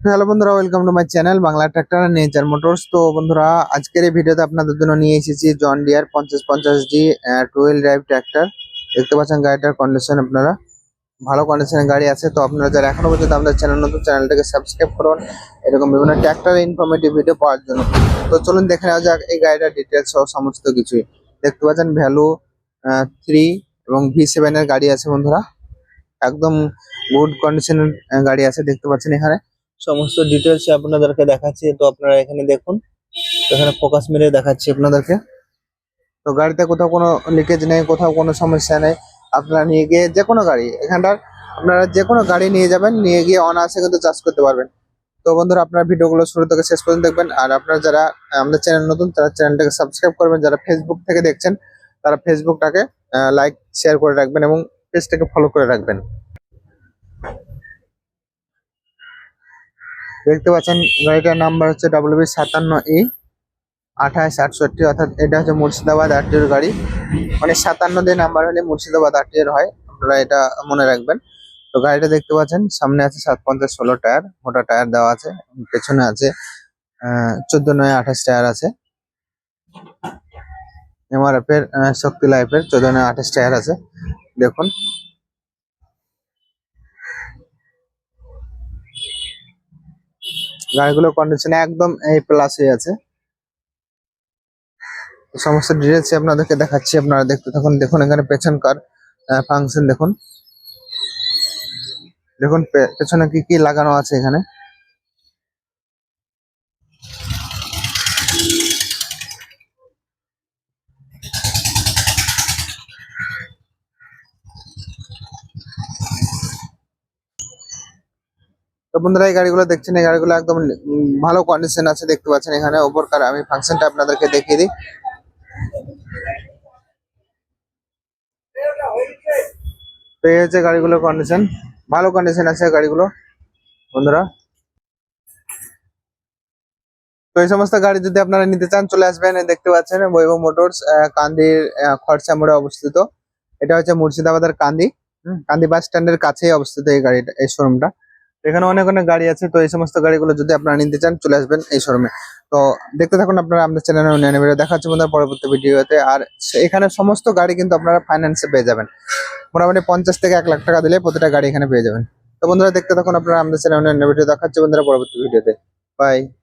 Hello বন্ধুরা, welcome to my channel Bangla tractor nature motors. তো বন্ধুরা, আজকের এই ভিডিওতে আপনাদের জন্য নিয়ে এসেছি John Deere 5050D two wheel drive tractor. দেখতে পাচ্ছেন গাড়িটার কন্ডিশন, আপনারা ভালো কন্ডিশনের গাড়ি আছে। তো আপনারা যারা এখনো পর্যন্ত আমাদের চ্যানেল নতুন, চ্যানেলটাকে সাবস্ক্রাইব করুন এরকম বিভিন্ন ট্রাক্টর ইনফরমেটিভ ভিডিও পাওয়ার জন্য। তো চলুন দেখে নেওয়া যাক এই গাড়িটার ডিটেলস সহ সমস্ত কিছুই। দেখতে পাচ্ছেন ভ্যালু 3 এবং V7 এর গাড়ি আছে বন্ধুরা, একদম গুড কন্ডিশনের গাড়ি আছে। দেখতে পাচ্ছেন এখানে সমস্ত ডিটেলস আপনাদেরকে দেখাচ্ছি। তো আপনারা এখানে দেখুন, এখানে ফোকাস মেরে দেখাচ্ছি আপনাদেরকে। তো গাড়িতে কোথাও কোনো লিকেজ নেই, কোথাও কোনো সমস্যা নেই। আপনারা নিয়ে গিয়ে যে কোনো গাড়ি এখানটার, আপনারা যে কোনো গাড়ি নিয়ে যাবেন, নিয়ে গিয়ে অনায়াসে কিন্তু চার্জ করতে পারবেন। তো বন্ধুরা, আপনারা ভিডিওগুলো শুরু থেকে শেষ পর্যন্ত দেখবেন। আর আপনারা যারা আমাদের চ্যানেল নতুন, তারা চ্যানেলটাকে সাবস্ক্রাইব করবেন। যারা ফেসবুক থেকে দেখছেন, তারা ফেসবুকটাকে লাইক শেয়ার করে রাখবেন এবং পেজটাকে ফলো করে রাখবেন। দেখতে পাচ্ছেন গাড়িটার নাম্বার হচ্ছে WB57E 2868, অর্থাৎ এটা হচ্ছে মুর্শিদাবাদ আরটিওর গাড়ি। মানে 57 দিয়ে নাম্বার হলে মুর্শিদাবাদ আরটিওর হয়, আপনারা এটা মনে রাখবেন। তো গাড়িটা দেখতে পাচ্ছেন, সামনে আছে 750-16 টায়ার, মোটা টায়ার দেওয়া আছে। পেছনে আছে 14-28 টায়ার আছে। এমআরএফ এর শক্তি লাইফের 14-28 টায়ার আছে। দেখুন গাড়িগুলোর কন্ডিশন একদম প্লাস হয়ে আছে। সমস্ত ডিটেলস আপনাদেরকে দেখাচ্ছি, আপনারা দেখতে থাকুন। দেখুন এখানে পেছনকার ফাংশন দেখুন, দেখুন পেছনে কি কি লাগানো আছে এখানে। তো বন্ধুরা, এই গাড়িগুলো দেখছেন, এই গাড়িগুলো একদম ভালো কন্ডিশন আছে। দেখতে পাচ্ছেন এখানে ওপরকার আমি ফাংশনটা আপনাদেরকে দেখিয়ে দিই। তো এই হচ্ছে গাড়িগুলোর কন্ডিশন, ভালো কন্ডিশন আছে গাড়িগুলো বন্ধুরা। তো এই সমস্ত গাড়ি যদি আপনারা নিতে চান, চলে আসবেন। দেখতে পাচ্ছেন বৈভব মোটরস, কান্দির খরচা মোড়ে অবস্থিত। এটা হচ্ছে মুর্শিদাবাদের কান্দি, কান্দি বাস স্ট্যান্ডের কাছেই অবস্থিত এই গাড়িটা, এই শোরুমটা। এখানে অনেক অনেক গাড়ি আছে। তো এই সমস্ত গাড়িগুলো যদি আপনারা নিতে চান, চলে আসবেন এই শোরুমে। তো দেখতে থাকুন আপনারা আমাদের চ্যানেলে অন্যান্য ভিডিও দেখা হচ্ছে বন্ধুরা পরবর্তী ভিডিওতে। আর এখানে সমস্ত গাড়ি কিন্তু আপনারা ফাইন্যান্সে পেয়ে যাবেন। মোটামুটি 50 থেকে 1 লাখ টাকা দিলে প্রতিটা গাড়ি এখানে পেয়ে যাবেন। তো বন্ধুরা, দেখতে থাকুন আপনারা আমাদের চ্যানেলে অন্যান্য ভিডিও দেখা হচ্ছে বন্ধুরা পরবর্তী ভিডিওতে। বাই।